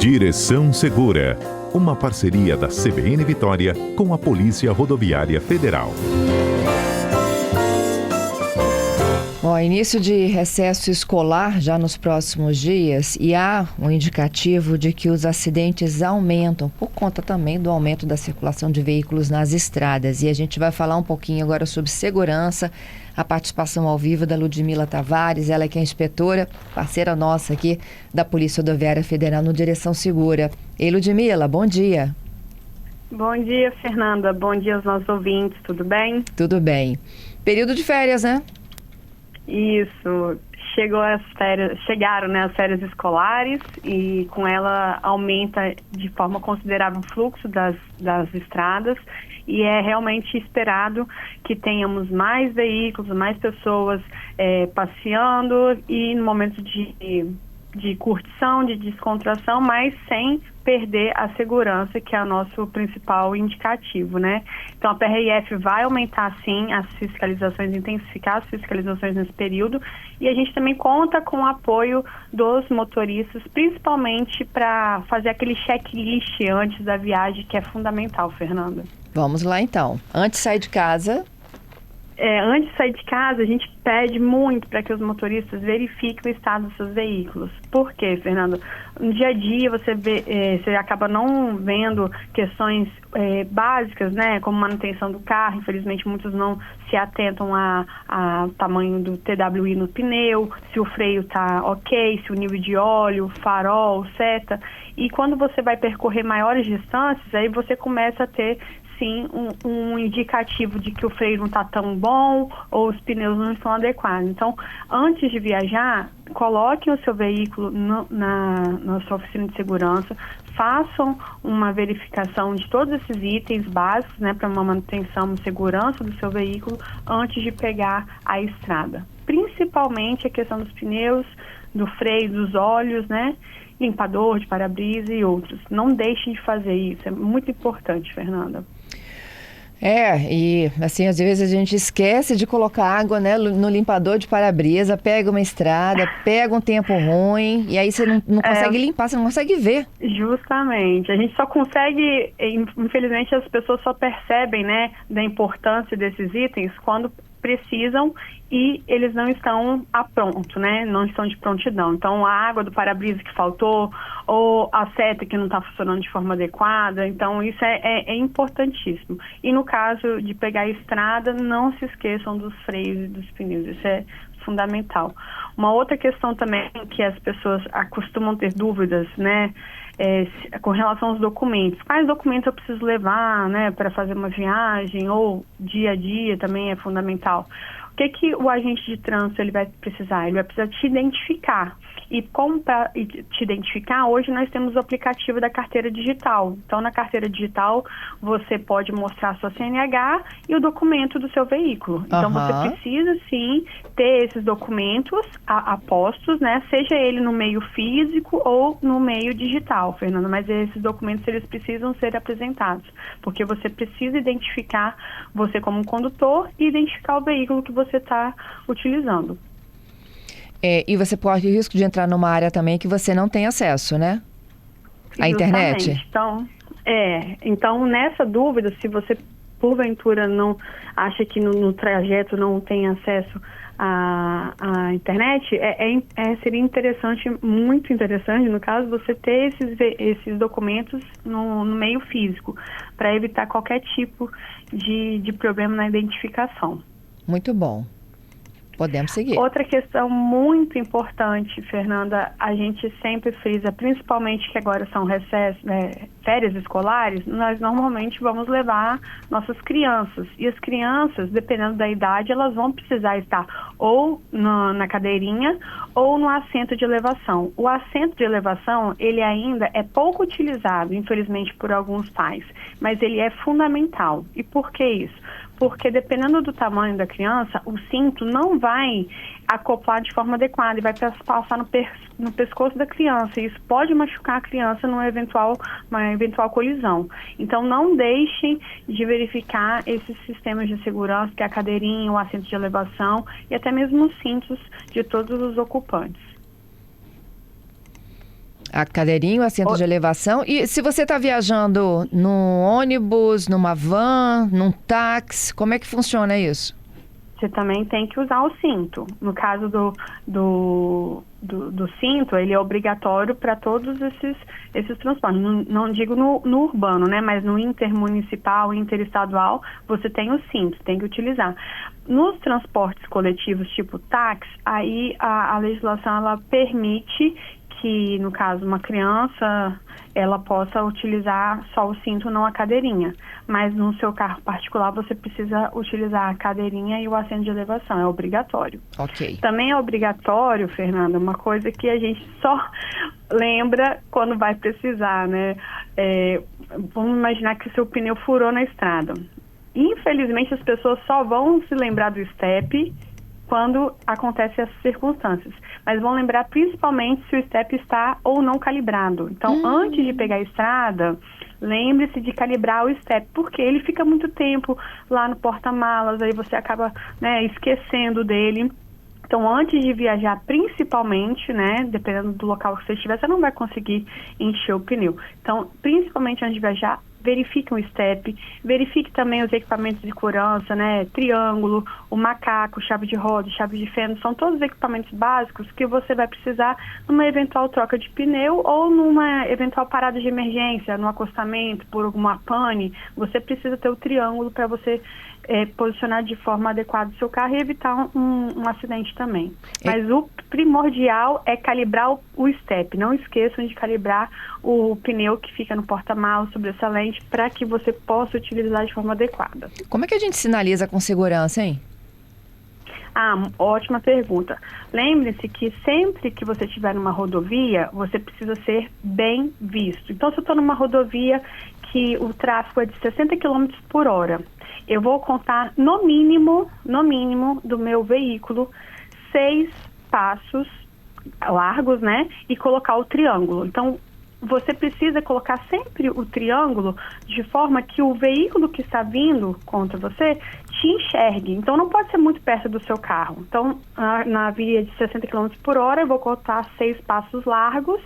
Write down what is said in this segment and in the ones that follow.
Direção Segura, uma parceria da CBN Vitória com a Polícia Rodoviária Federal. Bom, início de recesso escolar já nos próximos dias e há um indicativo de que os acidentes aumentam por conta também do aumento da circulação de veículos nas estradas. E a gente vai falar um pouquinho agora sobre segurança, a participação ao vivo da Ludmila Tavares, ela que é inspetora, parceira nossa aqui da Polícia Rodoviária Federal no Direção Segura. Ei, Ludmila, bom dia. Bom dia, Fernanda. Bom dia aos nossos ouvintes, tudo bem? Tudo bem. Período de férias, né? Isso, chegaram, né, as férias escolares e com ela aumenta de forma considerável o fluxo das estradas e é realmente esperado que tenhamos mais veículos, mais pessoas passeando e no momento de curtição, de descontração, mas sem perder a segurança, que é o nosso principal indicativo, né? Então, a PRF vai aumentar, sim, as fiscalizações, intensificar as fiscalizações nesse período, e a gente também conta com o apoio dos motoristas, principalmente para fazer aquele checklist antes da viagem, que é fundamental, Fernanda. Vamos lá, então. Antes de sair de casa... Antes de sair de casa, a gente pede muito para que os motoristas verifiquem o estado dos seus veículos. Por quê, Fernando? No dia a dia você acaba não vendo questões básicas, né, como manutenção do carro. Infelizmente, muitos não se atentam ao tamanho do TWI no pneu, se o freio está ok, se o nível de óleo, farol, seta. E quando você vai percorrer maiores distâncias, aí você começa a ter sim um indicativo de que o freio não está tão bom ou os pneus não estão adequados. Então, antes de viajar, coloquem o seu veículo na sua oficina de segurança, façam uma verificação de todos esses itens básicos, né, para uma manutenção e segurança do seu veículo antes de pegar a estrada. Principalmente a questão dos pneus, do freio, dos óleos, né, limpador de para-brisa e outros. Não deixem de fazer isso, é muito importante, Fernanda. E assim, às vezes a gente esquece de colocar água, né, no limpador de para-brisa, pega uma estrada, pega um tempo ruim, e aí você não consegue limpar, você não consegue ver. Justamente. A gente só consegue, infelizmente as pessoas só percebem, né, da importância desses itens quando precisam e eles não estão a pronto, né? Não estão de prontidão. Então, a água do para-brisa que faltou ou a seta que não está funcionando de forma adequada. Então, isso é importantíssimo. E no caso de pegar a estrada, não se esqueçam dos freios e dos pneus. Isso é fundamental. Uma outra questão também que as pessoas costumam ter dúvidas, né? Com relação aos documentos. Quais documentos eu preciso levar, né, para fazer uma viagem ou dia a dia também é fundamental. O que o agente de trânsito ele vai precisar? Ele vai precisar te identificar. E como para te identificar, hoje nós temos o aplicativo da carteira digital. Então, na carteira digital, você pode mostrar a sua CNH e o documento do seu veículo. Então, você precisa, sim, ter esses documentos apostos, né? Seja ele no meio físico ou no meio digital, Fernanda. Mas esses documentos, eles precisam ser apresentados. Porque você precisa identificar você como condutor e identificar o veículo que você está utilizando. E você corre o risco de entrar numa área também que você não tem acesso, né? À internet. Então, nessa dúvida, se você porventura não acha que no trajeto não tem acesso à internet, seria interessante, muito interessante, no caso, você ter esses documentos no meio físico, para evitar qualquer tipo de problema na identificação. Muito bom. Podemos seguir. Outra questão muito importante, Fernanda, a gente sempre frisa, principalmente que agora são férias escolares, nós normalmente vamos levar nossas crianças. E as crianças, dependendo da idade, elas vão precisar estar ou na cadeirinha ou no assento de elevação. O assento de elevação, ele ainda é pouco utilizado, infelizmente, por alguns pais, mas ele é fundamental. E por que isso? Porque dependendo do tamanho da criança, o cinto não vai acoplar de forma adequada e vai passar no pescoço da criança. E isso pode machucar a criança numa eventual colisão. Então, não deixem de verificar esses sistemas de segurança, que é a cadeirinha, o assento de elevação e até mesmo os cintos de todos os ocupantes. A cadeirinha, o assento de elevação. E se você está viajando num ônibus, numa van, num táxi, como é que funciona isso? Você também tem que usar o cinto. No caso do cinto, ele é obrigatório para todos esses transportes. Não digo no urbano, né? Mas no intermunicipal, interestadual, você tem o cinto, tem que utilizar. Nos transportes coletivos tipo táxi, aí a legislação ela permite que, no caso, uma criança, ela possa utilizar só o cinto, não a cadeirinha. Mas no seu carro particular, você precisa utilizar a cadeirinha e o assento de elevação, é obrigatório. Ok. Também é obrigatório, Fernanda, uma coisa que a gente só lembra quando vai precisar, né? Vamos imaginar que o seu pneu furou na estrada. Infelizmente, as pessoas só vão se lembrar do step quando acontecem essas circunstâncias. Mas vão lembrar principalmente se o step está ou não calibrado. Então, antes de pegar a estrada, lembre-se de calibrar o step, porque ele fica muito tempo lá no porta-malas, aí você acaba, né, esquecendo dele. Então, antes de viajar, principalmente, né, dependendo do local que você estiver, você não vai conseguir encher o pneu. Então, principalmente antes de viajar, verifique o step, verifique também os equipamentos de segurança, né, triângulo, o macaco, chave de roda, chave de feno, são todos equipamentos básicos que você vai precisar numa eventual troca de pneu ou numa eventual parada de emergência, no acostamento, por alguma pane, você precisa ter o triângulo para você posicionar de forma adequada o seu carro e evitar um acidente também. Mas o primordial é calibrar o step. Não esqueçam de calibrar o pneu que fica no porta-malas sobressalente para que você possa utilizar de forma adequada. Como é que a gente sinaliza com segurança, hein? Ótima pergunta. Lembre-se que sempre que você estiver numa rodovia, você precisa ser bem visto. Então, se eu estou numa rodovia que o tráfego é de 60 km por hora, eu vou contar no mínimo do meu veículo 6 passos largos, né? E colocar o triângulo. Então, você precisa colocar sempre o triângulo de forma que o veículo que está vindo contra você te enxergue. Então, não pode ser muito perto do seu carro. Então, na via de 60 km por hora, eu vou contar 6 passos largos,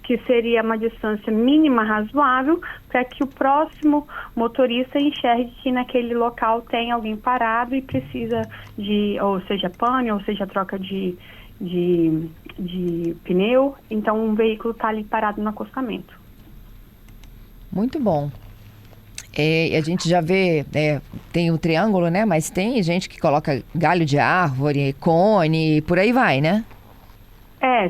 que seria uma distância mínima razoável, para que o próximo motorista enxergue que naquele local tem alguém parado e precisa de, ou seja, pane, ou seja, troca de pneu. Então, um veículo está ali parado no acostamento. Muito bom. A gente já vê, tem o triângulo, né? Mas tem gente que coloca galho de árvore, cone, por aí vai, né?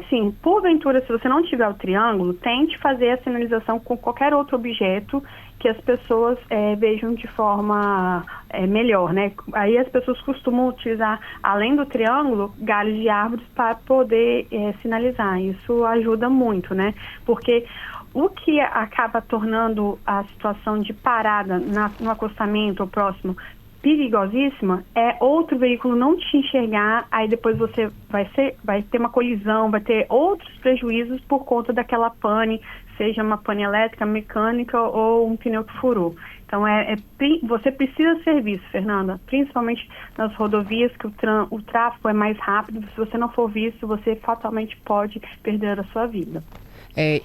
Sim. Porventura, se você não tiver o triângulo, tente fazer a sinalização com qualquer outro objeto que as pessoas vejam de forma melhor, né? Aí as pessoas costumam utilizar, além do triângulo, galhos de árvores para poder sinalizar. Isso ajuda muito, né? Porque o que acaba tornando a situação de parada no acostamento ou próximo perigosíssima é outro veículo não te enxergar, aí depois você vai ter uma colisão, vai ter outros prejuízos por conta daquela pane, seja uma pane elétrica, mecânica ou um pneu que furou. Então, você precisa ser visto, Fernanda, principalmente nas rodovias que o tráfego é mais rápido. Se você não for visto, você fatalmente pode perder a sua vida.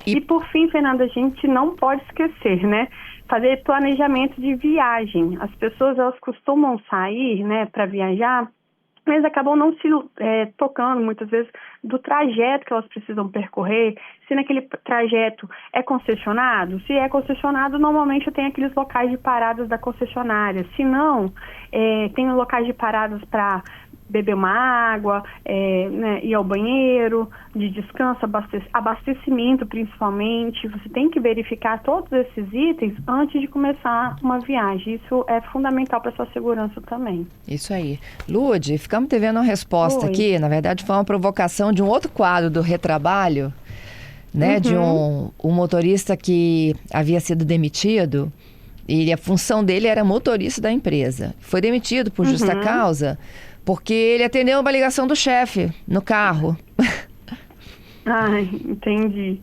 E por fim, Fernanda, a gente não pode esquecer, né? Fazer planejamento de viagem. As pessoas, elas costumam sair, né, para viajar, mas acabam não se tocando, muitas vezes, do trajeto que elas precisam percorrer, se naquele trajeto é concessionado. Se é concessionado, normalmente tem aqueles locais de paradas da concessionária. Se não, tem locais de paradas para beber uma água, né, ir ao banheiro, de descanso, abastecimento principalmente. Você tem que verificar todos esses itens antes de começar uma viagem. Isso é fundamental para a sua segurança também. Isso aí. Lude, ficamos devendo uma resposta aqui. Na verdade, foi uma provocação de um outro quadro do Retrabalho, né? De um motorista que havia sido demitido. E a função dele era motorista da empresa. Foi demitido por justa causa, porque ele atendeu uma ligação do chefe no carro. Entendi.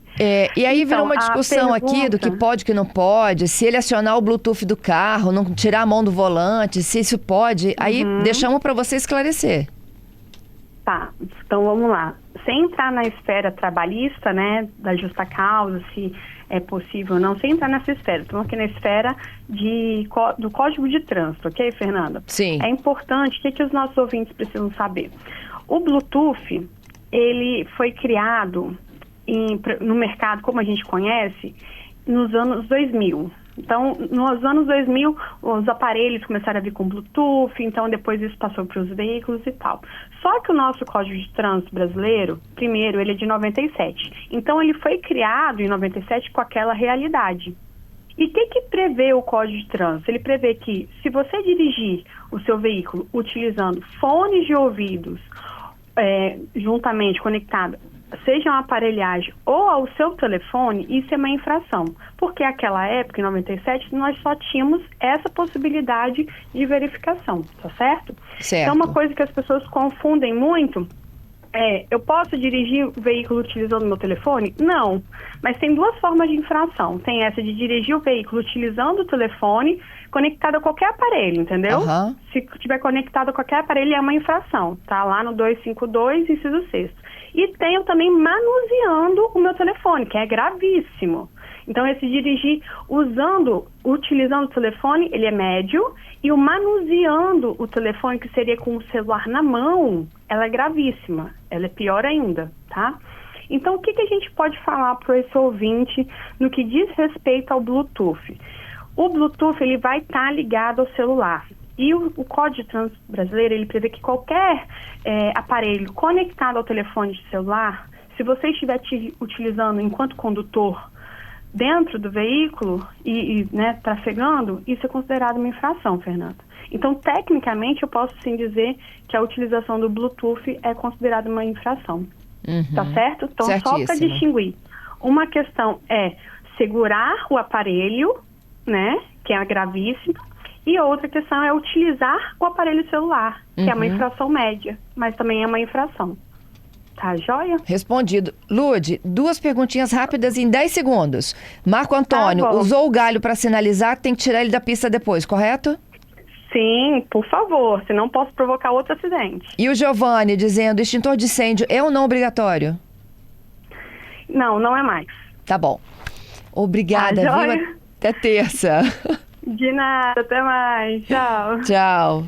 E aí virou uma discussão aqui do que pode e que não pode, se ele acionar o Bluetooth do carro, não tirar a mão do volante, se isso pode. Aí deixamos para você esclarecer. Tá, então vamos lá. Sem entrar na esfera trabalhista, né, da justa causa, se é possível ou não, sem entrar nessa esfera. Estamos aqui na esfera do Código de Trânsito, ok, Fernanda? Sim. É importante, o que os nossos ouvintes precisam saber? O Bluetooth, ele foi criado no mercado, como a gente conhece, nos anos 2000. Então, nos anos 2000, os aparelhos começaram a vir com Bluetooth, então depois isso passou para os veículos e tal. Só que o nosso Código de Trânsito brasileiro, primeiro, ele é de 97. Então, ele foi criado em 97 com aquela realidade. E o que prevê o Código de Trânsito? Ele prevê que, se você dirigir o seu veículo utilizando fones de ouvidos juntamente conectado, seja uma aparelhagem ou ao seu telefone, isso é uma infração. Porque naquela época, em 97, nós só tínhamos essa possibilidade de verificação, tá certo? Certo. Então, uma coisa que as pessoas confundem muito eu posso dirigir o veículo utilizando o meu telefone? Não, mas tem duas formas de infração. Tem essa de dirigir o veículo utilizando o telefone conectado a qualquer aparelho, entendeu? Uhum. Se estiver conectado a qualquer aparelho, é uma infração. Tá lá no 252, inciso 6º. E tenho também manuseando o meu telefone, que é gravíssimo. Então, esse dirigir utilizando o telefone, ele é médio, e o manuseando o telefone, que seria com o celular na mão, ela é gravíssima, ela é pior ainda, tá? Então, o que a gente pode falar para esse ouvinte no que diz respeito ao Bluetooth? O Bluetooth, ele vai estar ligado ao celular. E o Código de Trânsito brasileiro, ele prevê que qualquer aparelho conectado ao telefone de celular, se você estiver utilizando enquanto condutor dentro do veículo e trafegando, isso é considerado uma infração, Fernanda. Então, tecnicamente, eu posso sim dizer que a utilização do Bluetooth é considerada uma infração. Uhum. Tá certo? Então, Certíssimo. só para distinguir, uma questão é segurar o aparelho, né, que é gravíssimo, e outra questão é utilizar o aparelho celular, que é uma infração média, mas também é uma infração. Tá joia? Respondido. Lude, 2 perguntinhas rápidas em 10 segundos. Marco Antônio, bom. usou o galho para sinalizar, tem que tirar ele da pista depois, correto? Sim, por favor, senão posso provocar outro acidente. E o Giovanni dizendo, extintor de incêndio é ou não obrigatório? Não, não é mais. Tá bom. Obrigada, Tá viu? joia? Até terça. De nada, até mais. Tchau. Tchau.